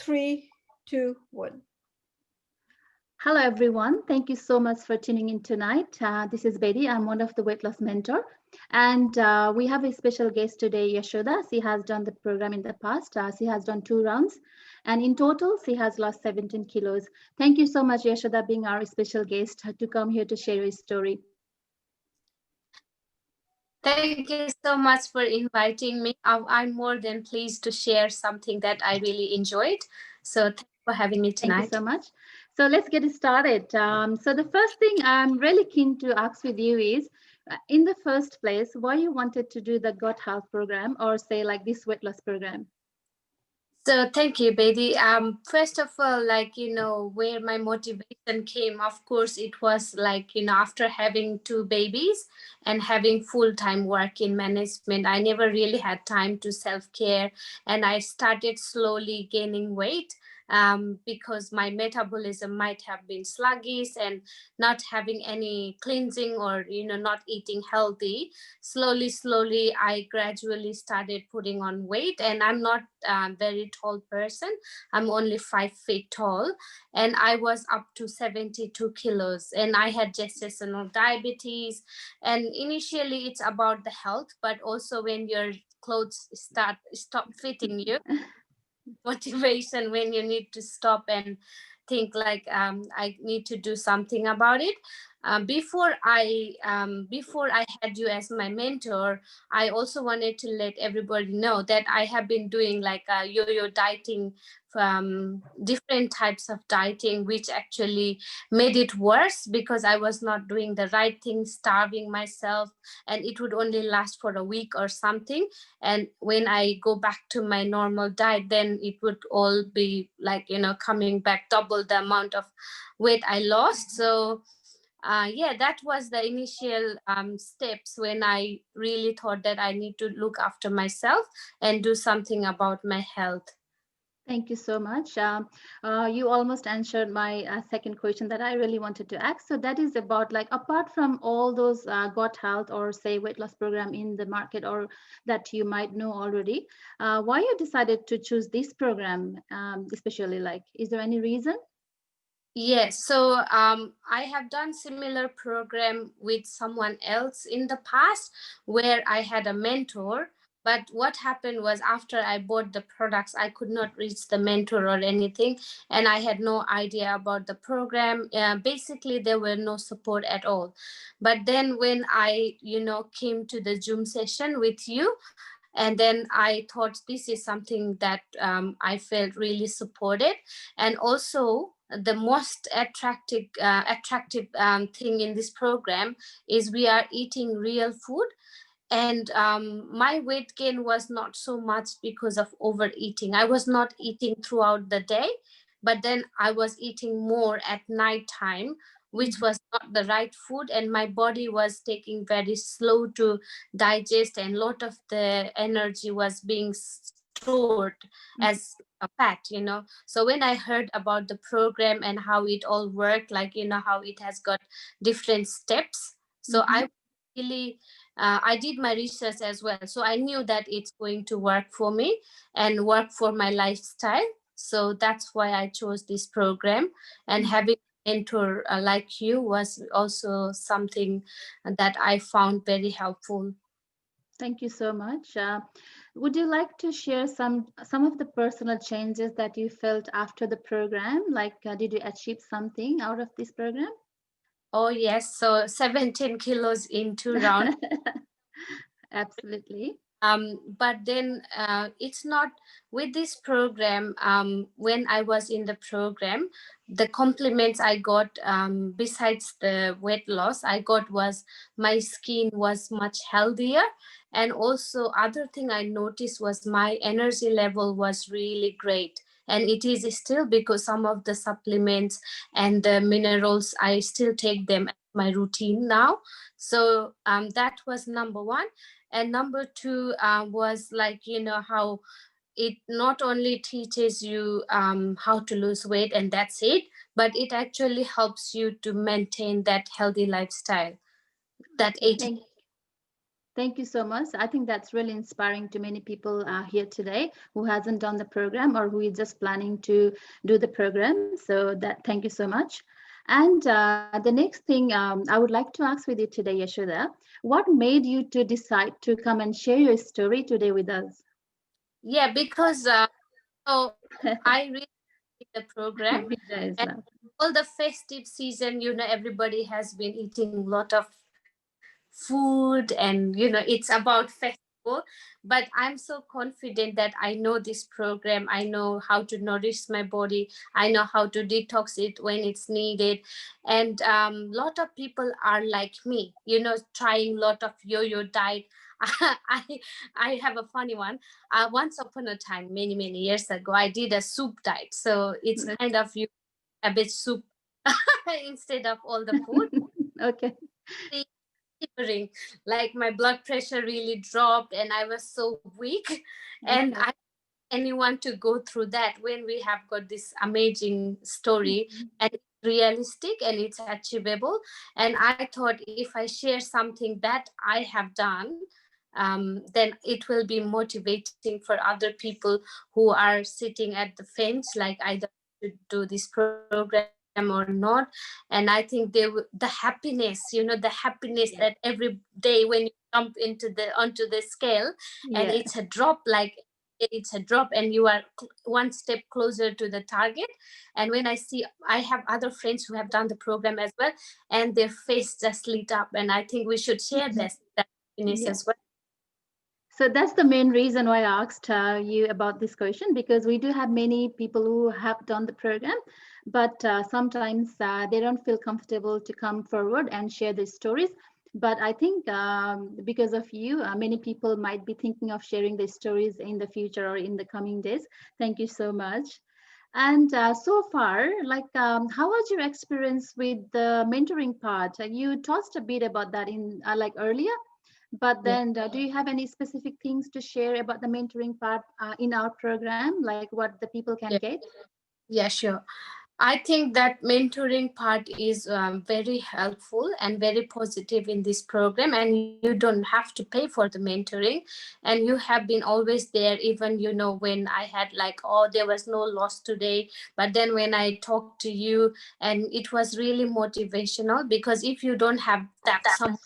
3, 2, 1. Hello, everyone. Thank you so much for tuning in tonight. This is Bedi. I'm one of the weight loss mentor. And we have a special guest today, Yashoda. She has done the program in the past. She has done 2 rounds. And in total, she has lost 17 kilos. Thank you so much, Yashoda, being our special guest to come here to share your story. Thank you so much for inviting me. I'm more than pleased to share something that I really enjoyed. So thanks for having me tonight. Thank you so much. So let's get started. So the first thing I'm really keen to ask with you is, in the first place, why you wanted to do the gut health program or say like this weight loss program? So thank you, Bedi. First of all, where my motivation came, of course, it was after having 2 babies and having full-time work in management, I never really had time to self-care, and I started slowly gaining weight. Because my metabolism might have been sluggish and not having any cleansing or not eating healthy. Slowly I gradually started putting on weight, and I'm not a very tall person. I'm only 5 feet tall, and I was up to 72 kilos, and I had gestational diabetes. And initially it's about the health, but also when your clothes stop fitting you, motivation when you need to stop and think I need to do something about it. Before I had you as my mentor, I also wanted to let everybody know that I have been doing like a yo-yo dieting, different types of dieting, which actually made it worse because I was not doing the right thing, starving myself, and it would only last for a week or something. And when I go back to my normal diet, then it would all be coming back double the amount of weight I lost. So that was the initial steps when I really thought that I need to look after myself and do something about my health. Thank you so much. You almost answered my second question that I really wanted to ask. So that is about like, apart from all those gut health or say weight loss program in the market or that you might know already, why you decided to choose this program, especially like, is there any reason? Yes, so I have done similar program with someone else in the past where I had a mentor. But what happened was after I bought the products, I could not reach the mentor or anything. And I had no idea about the program. Basically, there were no support at all. But then when I, came to the Zoom session with you, and then I thought this is something that I felt really supported. And also the most attractive thing in this program is we are eating real food. And my weight gain was not so much because of overeating. I was not eating throughout the day, but then I was eating more at night time, which was not the right food, and my body was taking very slow to digest, and a lot of the energy was being stored as a fat. So when I heard about the program and how it all worked, how it has got different steps, so I really I did my research as well, so I knew that it's going to work for me and work for my lifestyle. So that's why I chose this program, and having a mentor like you was also something that I found very helpful. Thank you so much. Would you like to share some of the personal changes that you felt after the program? Like, did you achieve something out of this program? Oh yes, so 17 kilos in 2 rounds. Absolutely. But then it's not with this program. When I was in the program, the compliments I got, besides the weight loss I got, was my skin was much healthier. And also other thing I noticed was my energy level was really great. And it is still, because some of the supplements and the minerals, I still take them as my routine now. So that was number one. And number two was how it not only teaches you how to lose weight and that's it, but it actually helps you to maintain that healthy lifestyle, that 80. Thank you so much. I think that's really inspiring to many people here today who hasn't done the program or who is just planning to do the program. So that thank you so much. And the next thing I would like to ask with you today, Yashoda, what made you to decide to come and share your story today with us? Yeah, because so I really like the program, Vida is and love. all the festive season, everybody has been eating a lot of food, and it's about festival. But I'm so confident that I know this program. I know how to nourish my body. I know how to detox it when it's needed. And lot of people are like me, trying lot of yo-yo diet. i I have a funny one. Once upon a time, many years ago, I did a soup diet. So it's kind of you a bit soup instead of all the food. Okay. Shivering, like my blood pressure really dropped and I was so weak. And Okay. I anyone to go through that when we have got this amazing story, Mhm. and it's realistic and it's achievable. And I thought if I share something that I have done, then it will be motivating for other people who are sitting at the fence, like either to do this program or not. And I think the happiness, the happiness that Yeah. every day when you jump into the onto the scale, and Yeah. it's a drop, like it's a drop and you are one step closer to the target. And when I have other friends who have done the program as well, and their face just lit up, and I think we should share Mhm. that happiness Yeah. as well. So that's the main reason why I asked you about this question, because we do have many people who have done the program, but sometimes they don't feel comfortable to come forward and share their stories. But I think because of you, many people might be thinking of sharing their stories in the future or in the coming days. Thank you so much. And so far, like, how was your experience with the mentoring part? You touched a bit about that in like earlier, but Yeah, then, do you have any specific things to share about the mentoring part in our program, like what the people can yeah, get? yeah, sure. I think that mentoring part is very helpful and very positive in this program, and you don't have to pay for the mentoring. And you have been always there, even when I had like, oh, there was no loss today. But then when I talked to you, and it was really motivational, because if you don't have that some,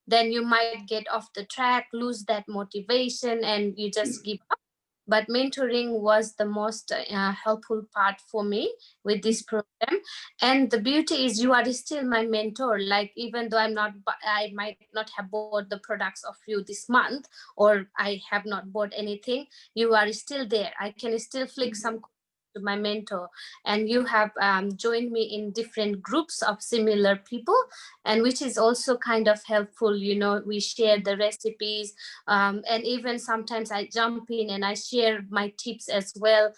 then you might get off the track, lose that motivation, and you just give up. But mentoring was the most helpful part for me with this program. And the beauty is you are still my mentor. Like, even though I might not have bought the products of you this month, or I have not bought anything, you are still there. I can still flick some to my mentor. And you have joined me in different groups of similar people, and which is also kind of helpful. We share the recipes, and even sometimes I jump in and I share my tips as well.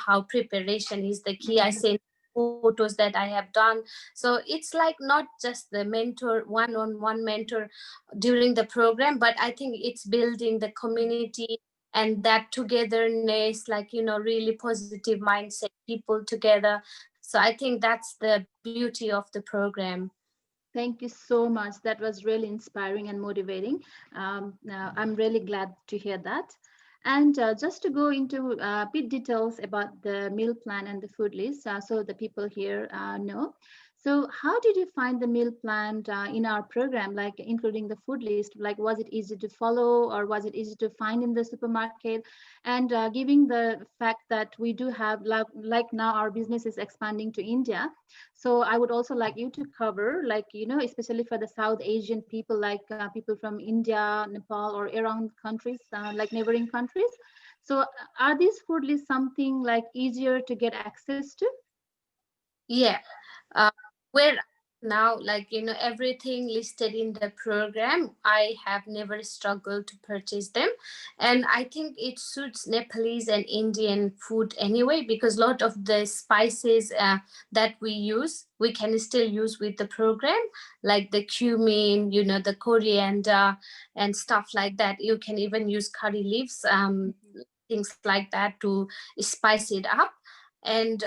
How preparation is the key. I send photos that I have done. So it's like not just the mentor, one-on-one mentor during the program, but I think it's building the community and that togetherness, like really positive mindset people together. So I think that's the beauty of the program. Thank you so much. That was really inspiring and motivating. Now I'm really glad to hear that. And just to go into a bit details about the meal plan and the food list, so the people here know. So, how did you find the meal plan in our program, like including the food list? Like, was it easy to follow, or was it easy to find in the supermarket? And giving the fact that we do have, like now our business is expanding to India, so I would also like you to cover, like, especially for the South Asian people, like people from India, Nepal, or around countries, like neighboring countries. So are these food lists something like easier to get access to? Yeah. uh, where now, like everything listed in the program, I have never struggled to purchase them. And I think it suits Nepalese and Indian food anyway, because a lot of the spices that we use, we can still use with the program, like the cumin, the coriander and stuff like that. You can even use curry leaves, things like that, to spice it up. And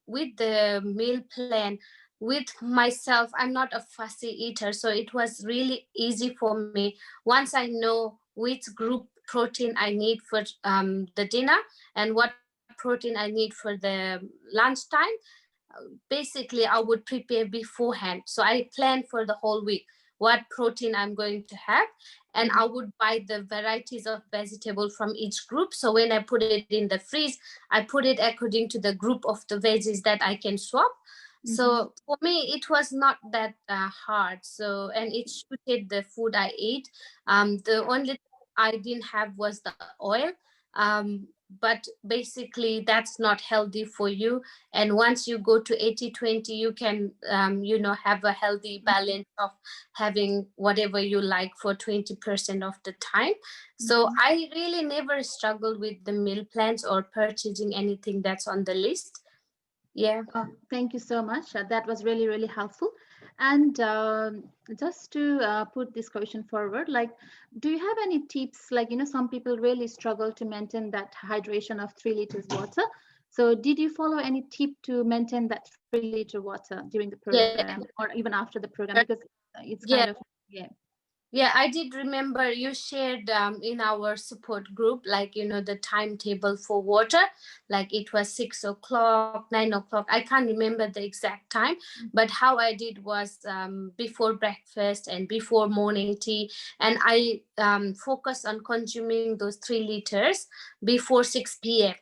with the meal plan, with myself, I'm not a fussy eater, so it was really easy for me. Once I know which group protein I need for the dinner and what protein I need for the lunchtime, basically I would prepare beforehand. So I plan for the whole week what protein I'm going to have, and I would buy the varieties of vegetable from each group. So when I put it in the freeze, I put it according to the group of the veggies that I can swap. So for me, it was not that hard. So, and it suited the food I ate. The only thing I didn't have was the oil. But basically, that's not healthy for you. And once you go to 80-20, you can, have a healthy balance of having whatever you like for 20% of the time. So I really never struggled with the meal plans or purchasing anything that's on the list. Yeah. Oh, thank you so much. That was really, really helpful. And just to put this question forward, like, do you have any tips? Like, some people really struggle to maintain that hydration of 3 liters water. So did you follow any tip to maintain that 3-liter water during the program Yeah. or even after the program? Because it's kind Yeah. of, yeah. Yeah, I did remember you shared in our support group, like, the timetable for water, like it was 6 o'clock, 9 o'clock. I can't remember the exact time, but how I did was before breakfast and before morning tea. And I focused on consuming those 3 liters before 6 p.m.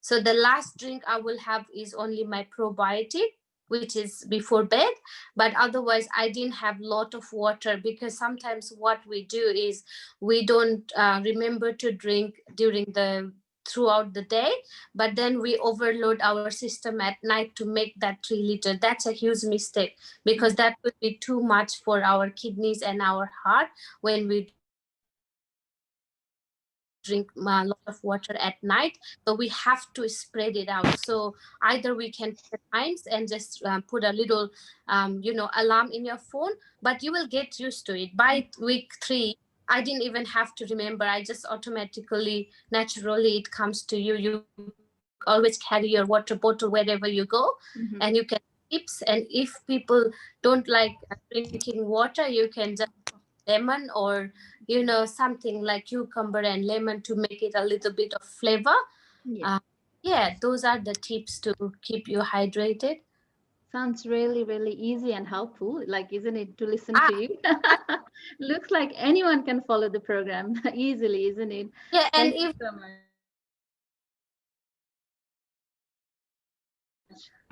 So the last drink I will have is only my probiotic, which is before bed. But otherwise, I didn't have a lot of water, because sometimes what we do is we don't remember to drink throughout the day, but then we overload our system at night to make that 3 liter. That's a huge mistake, because that would be too much for our kidneys and our heart when we drink a lot of water at night. So we have to spread it out. So either we can put the times and just put a little alarm in your phone, but you will get used to it by week 3. I didn't even have to remember. I just automatically, naturally, it comes to you. You always carry your water bottle wherever you go, and you can tips. And if people don't like drinking water, you can just lemon, or something like cucumber and lemon to make it a little bit of flavor. Yeah. Yeah, those are the tips to keep you hydrated. Sounds really, really easy and helpful, like, isn't it, to listen Ah, to you? Looks like anyone can follow the program easily, isn't it? yeah, and Thank you if so much.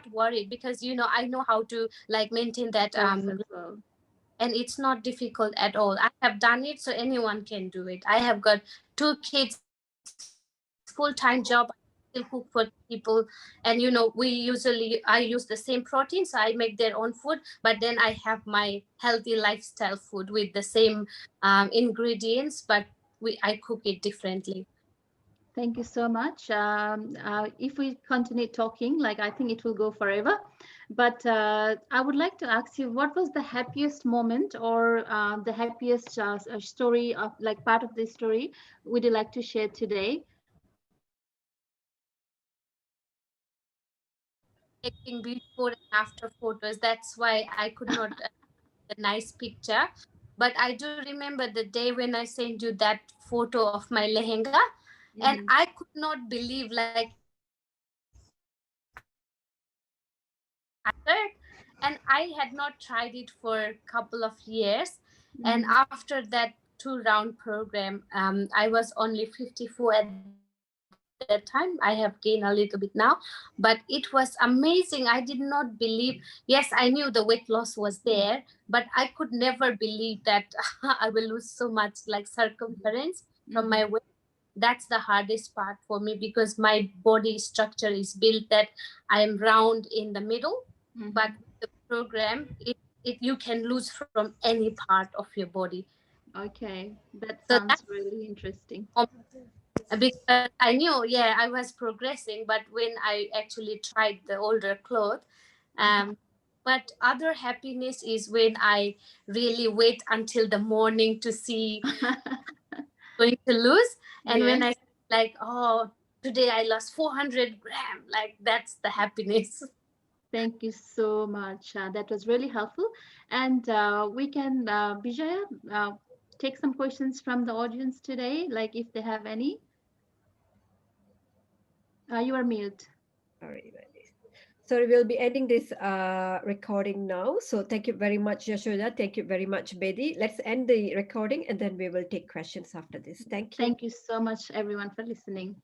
not worried, because I know how to like maintain that Steps as well. and it's not difficult at all. I have done it, so anyone can do it. I have got 2 kids, full-time job. I still cook for people, and I use the same protein, so I make their own food. But then I have my healthy lifestyle food with the same ingredients, but I cook it differently. Thank you so much. If we continue talking, like, I think it will go forever. But I would like to ask you, what was the happiest moment or the happiest story of, like, part of this story would you like to share today? Taking before and after photos. That's why I could not a nice picture. But I do remember the day when I sent you that photo of my lehenga, and Mhm. I could not believe, like, and I had not tried it for a couple of years. And Mhm. after that 2 round program, I was only 54 at that time. I have gained a little bit now, but it was amazing. I did not believe. Yes, I knew the weight loss was there, but I could never believe that I will lose so much, like, circumference from my Mhm. waist. That's the hardest part for me, because my body structure is built that I am round in the middle. But Mhm. with the program, you can lose from any part of your body. Okay, that So sounds that's really interesting. because I knew, yeah, I was progressing, but when I actually tried the older clothes, um, but other happiness is when I really wait until the morning to see going to lose, and Yeah. when I, like, oh, today I lost 400 gram, like, that's the happiness. Thank you so much. That was really helpful. And we can, Vijaya, take some questions from the audience today, like if they have any. You are mute. Sorry, Bedi. So we'll be ending this recording now. So thank you very much, Yashoda. Thank you very much, Bedi. Let's end the recording and then we will take questions after this. Thank you. Thank you so much, everyone, for listening.